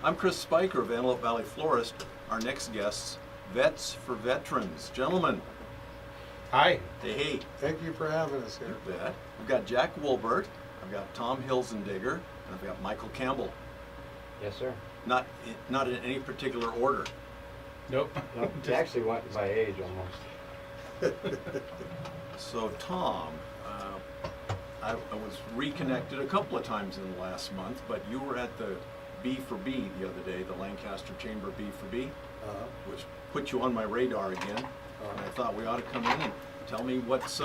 I'm Chris Spiker of Antelope Valley Florist. Our next guests, Vets for Veterans. Gentlemen. Hi. Hey. Thank you for having us here. You bet. We've got Jack Wolbert, I've got Tom Hilzendeger, and I've got Michael Campbell. Yes, sir. Not in any particular order. Nope. No, he actually went by age almost. So Tom, I was reconnected a couple of times in the last month, but you were at the B for B the other day, the Lancaster Chamber B for B, which put you on my radar again. And I thought we ought to come in and tell me what's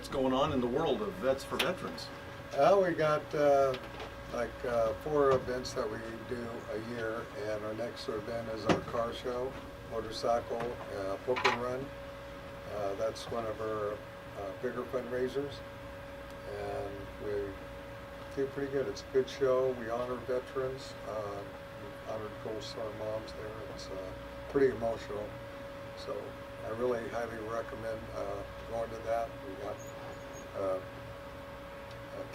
going on in the world of Vets for Veterans. Well, we got 4 events that we do a year, and our next event is our car show, motorcycle, poker run. That's one of our bigger fundraisers, and we do pretty good. It's a good show. We honor veterans. We honored Gold Star moms there. It's pretty emotional. So I really highly recommend going to that. We got a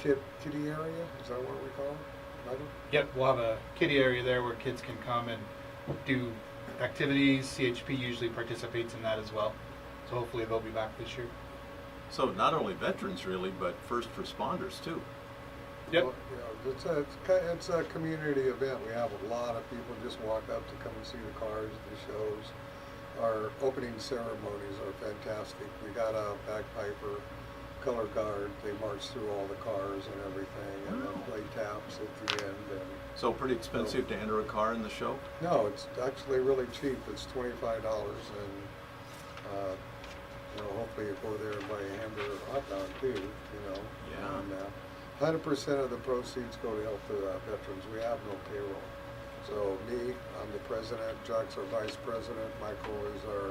kiddie area. Is that what we call it? Michael? Yep, we'll have a kiddie area there where kids can come and do activities. CHP usually participates in that as well. So hopefully they'll be back this year. So not only veterans really, but first responders too. Yep. Well, you know, it's a community event. We have a lot of people just walk up to come and see the cars, the shows. Our opening ceremonies are fantastic. We got a bagpiper, color guard. They march through all the cars and everything, and then play taps at the end. And So pretty expensive to enter a car in the show? no, it's actually really cheap. It's $25, and you know, hopefully you go there and buy a hamburger or hot dog too. You know. Yeah. And 100% of the proceeds go to help the veterans. We have no payroll. So me, I'm the president. Jack's our vice president. Michael is our.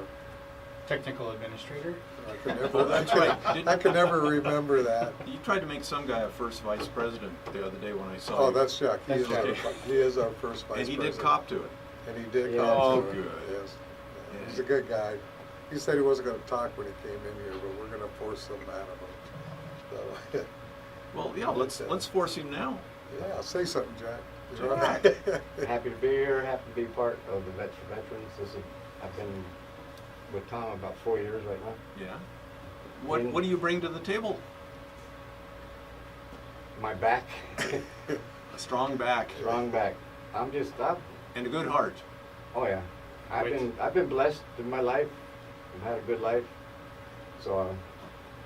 Technical administrator. I could never. Oh, that's right. I could never remember that. You tried to make some guy a first vice president the other day when I saw Oh, you. that's Jack. He That's is our first vice And he president. did cop to it. And he did Yeah. cop Oh, to it. good. Yes. Yeah. He's a good guy. He said he wasn't going to talk when he came in here, but we're going to force something out of him. So, Well, yeah, let's force him now. yeah, say something, Jack. You're Jack. right. Happy to be here. Happy to be part of the Vets for Veterans. I've been with Tom about 4 years right now. Yeah. What do you bring to the table? My back, A strong back strong back. I'm and a good heart. oh yeah. I've been blessed in my life. I've had a good life. So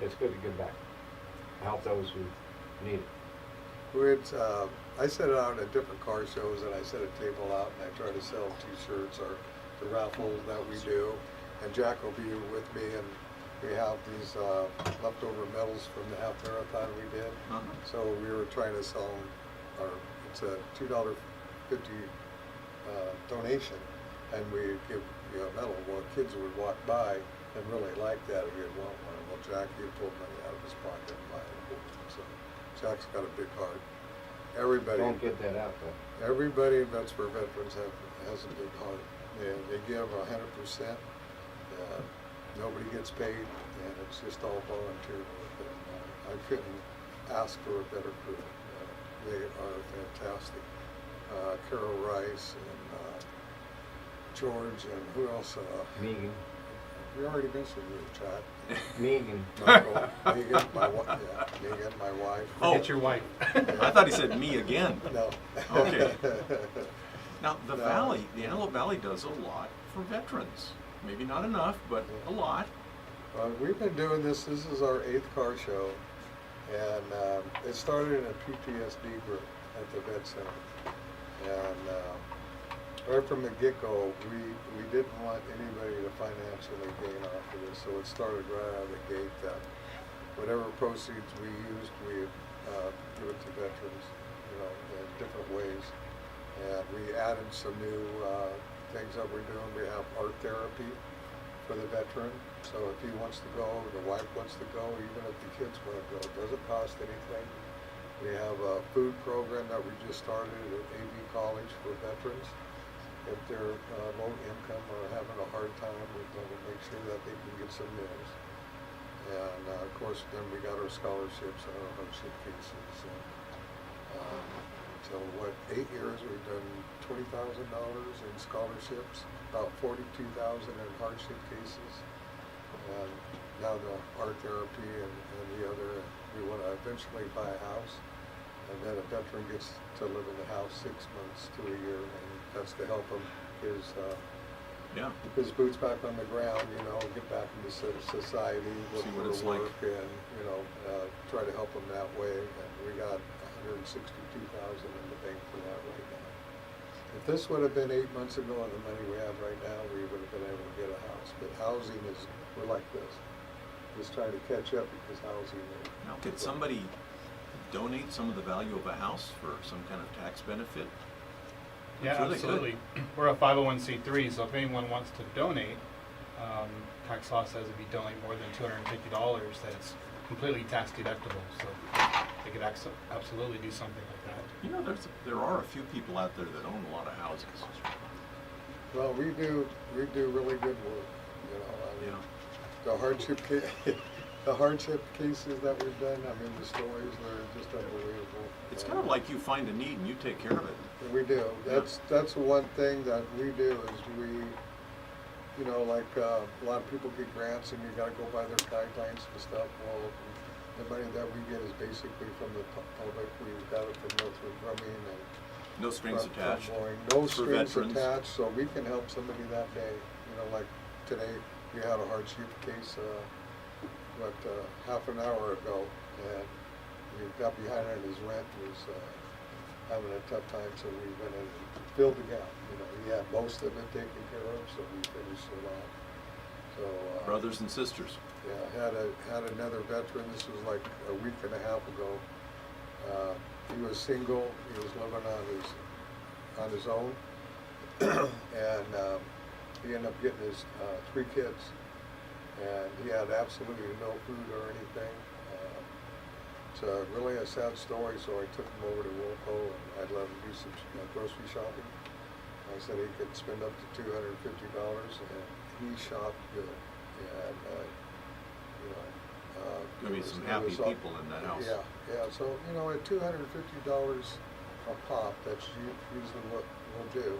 it's good to give back. Help those who need it. I set it out at different car shows, and I set a table out, and I try to sell T-shirts or the raffles that we do. And Jack will be with me, and we have these leftover medals from the half marathon we did. So we were trying to sell them. It's a $2.50 donation, and we give a medal. Well, kids would walk by and really like that, and we'd want one. Well, Jack, he pulled money out of his pocket and buy it. So Jack's got a big heart. Everybody. Don't get that out though. Everybody in Vets for Veterans has a big heart. They give 100%. Nobody gets paid, and it's just all volunteer work. And, I couldn't ask for a better crew. They are fantastic. Carol Rice and George and who else? Megan. We already mentioned you, Chad. Megan. Michael, Megan, my wife. Yeah, Megan, my wife. Oh. Get your wife. I thought he said me again. No. Okay. Now, the Antelope Valley does a lot for veterans. Maybe not enough, but a lot. We've been doing this. This is our 8th car show, and it started in a PTSD group at the Vet Center. And right from the get-go, we didn't want anybody to financially gain off of this, so it started right out of the gate that whatever proceeds we used, we give it to veterans, in different ways. And we added some new things that we're doing. We have art therapy for the veteran. So if he wants to go, the wife wants to go, even if the kids want to go, it doesn't cost anything. We have a food program that we just started at AV College for veterans. If they're low income or having a hard time, we're going to make sure that they can get some meals. And of course, then we got our scholarships and our hardship cases. And, so 8 years, we've done 25 in scholarships, about 42,000 in hardship cases, and now the art therapy and the other. We want to eventually buy a house, and then a veteran gets to live in the house 6 months to a year, and that's to help him Yeah. his boots back on the ground, get back into society, look See what for it's like. work, and try to help him that way. And we got 162,000 in the bank for that right now. If this would have been 8 months ago and the money we have right now, we would have been able to get a house. But housing we're like this, just trying to catch up because housing. Now, could somebody donate some of the value of a house for some kind of tax benefit? Yeah, Sure they could. absolutely. We're a 501c3, so if anyone wants to donate, tax law says if you donate more than $250, that it's completely tax deductible. So they could absolutely do something like that. There are a few people out there that own a lot of houses. Well, we do really good work. Yeah. The hardship the hardship cases that we've done. The stories are just unbelievable. It's kind of like you find a need and you take care of it. We do. That's one thing that we do is we, like a lot of people get grants and you got to go by their guidelines and stuff. Well, the money that we get is basically from the public. We've got it from Northwood Drumming and No strings attached. No For strings veterans. attached, so we can help somebody that day. Like today, we had a hardship case, half an hour ago, and he got behind on his rent, was having a tough time, so we went in and filled the gap. He had most of it taken care of, so we finished it off. So Brothers and sisters. yeah, had another veteran. This was like a week and a half ago. He was single. He was living on his own, and he ended up getting his 3 kids, and he had absolutely no food or anything. It's really a sad story. So I took him over to Wilco, and I'd let him do some grocery shopping. I said he could spend up to $250, and he shopped good. And Gonna be it some was happy up- people in that house. Yeah. So at $250 a pop, that's usually what we'll do,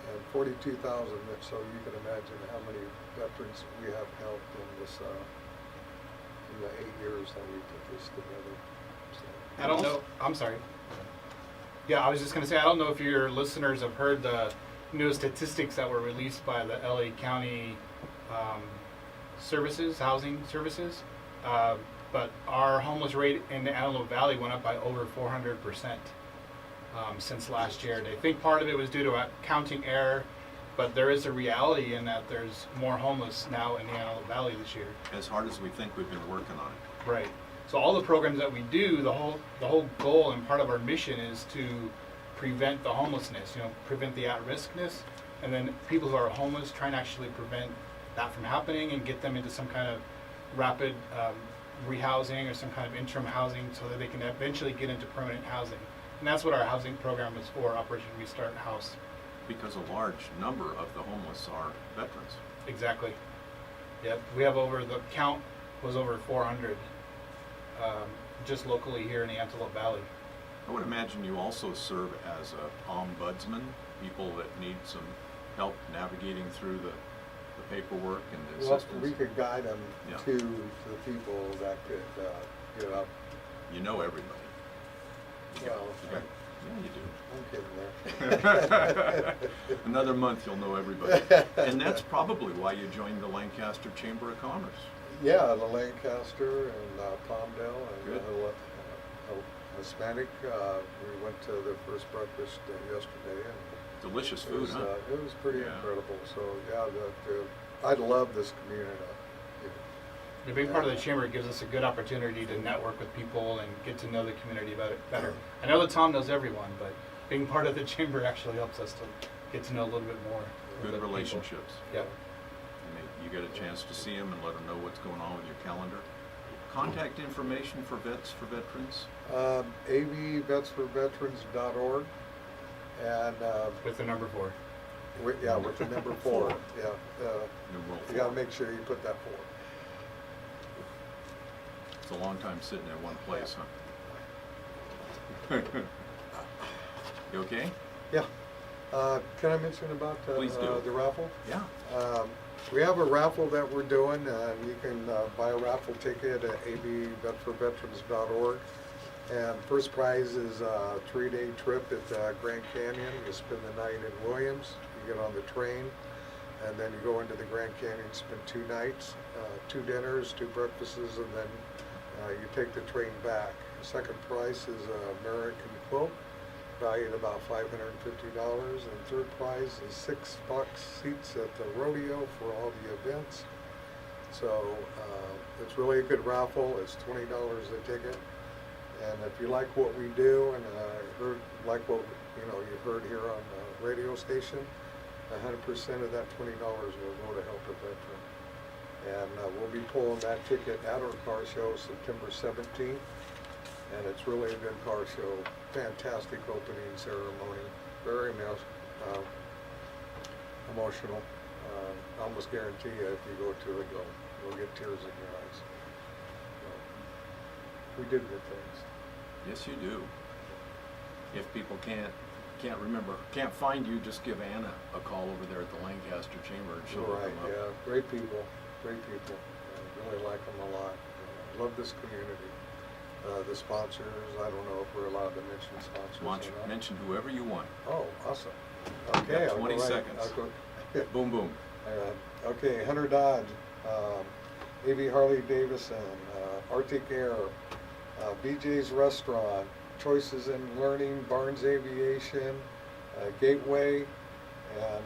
and 42,000. So you can imagine how many veterans we have helped in this in the 8 years that we put this together. So. I don't know. I'm sorry. Yeah, I was just going to say, I don't know if your listeners have heard the newest statistics that were released by the LA County housing services, but our homeless rate in the Antelope Valley went up by over 400% since last year. They think part of it was due to a counting error, but there is a reality in that there's more homeless now in the Antelope Valley this year. As hard as we think we've been working on it. Right. So all the programs that we do, the whole goal and part of our mission is to prevent the homelessness, prevent the at-riskness, and then people who are homeless, try and actually prevent that from happening and get them into some kind of rapid rehousing or some kind of interim housing so that they can eventually get into permanent housing. And that's what our housing program is for, Operation Restart House. Because a large number of the homeless are veterans. Exactly. Yep. We have the count was over 400 just locally here in the Antelope Valley. I would imagine you also serve as a ombudsman, people that need some help navigating through the paperwork and the Well, assistance. we could guide them Yeah. to the people that could get up. You know everybody. Well, Yeah, you I'm kidding there. do. Another month you'll know everybody. And that's probably why you joined the Lancaster Chamber of Commerce. Yeah, the Lancaster and Palmdale and Good. Hispanic. We went to the first breakfast yesterday, and Delicious it food, was, huh? it was pretty Yeah. incredible. So yeah, I love this community. The big part of the chamber gives us a good opportunity to network with people and get to know the community better. I know that Tom knows everyone, but being part of the chamber actually helps us to get to know a little bit more. of the Good people. relationships. Yep. And you get a chance to see them and let them know what's going on with your calendar. Contact information for veterans. avvetsforveterans.org, and With the number 4. with the number 4. Yeah, Numeral you got to 4. make sure you put that 4. It's a long time sitting in one place, huh? You okay? Yeah. Can I mention about Please do. the raffle? Yeah. We have a raffle that we're doing. You can buy a raffle ticket at abvetforveterans.org. And first prize is a 3-day trip at Grand Canyon. You spend the night in Williams. You get on the train, and then you go into the Grand Canyon, spend 2 nights, 2 dinners, 2 breakfasts, and then you take the train back. The second prize is an American quilt, valued at about $550. And third prize is 6 box seats at the rodeo for all the events. So it's really a good raffle. It's $20 a ticket. And if you like what we do, and like what you heard here on the radio station, 100% of that $20 will go to help a veteran. And we'll be pulling that ticket at our car show September 17th. And it's really a good car show. Fantastic opening ceremony. Very emotional. I almost guarantee you if you go to it, you'll get tears in your eyes. So, we did good things. Yes, you do. If people can't find you, just give Anna a call over there at the Lancaster Chamber and she'll hook Right, them up. yeah, great people. Really like them a lot. Love this community. The sponsors, I don't know if we're allowed to mention sponsors or not. Mention whoever you want. Oh, awesome. You Okay. got I'll 20 go right- seconds. I'll go- Boom, boom. Okay, Hunter Dodge, AV Harley Davidson, Arctic Air, BJ's Restaurant, Choices in Learning, Barnes Aviation, Gateway, and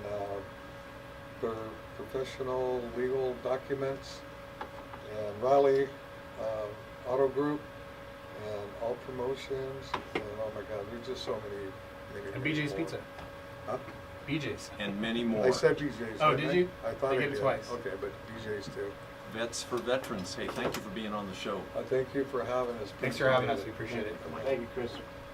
their professional legal documents, and Riley Auto Group, and All Promotions, and oh my God, there's just so many. And BJ's more. Pizza. Huh? BJ's. And many more. I said BJ's. Oh, didn't did you? I thought You I did it did. twice. Okay, but BJ's too. Vets for Veterans. Hey, thank you for being on the show. Thank you for having us. Thanks for having us. We appreciate it. Thank you, Chris.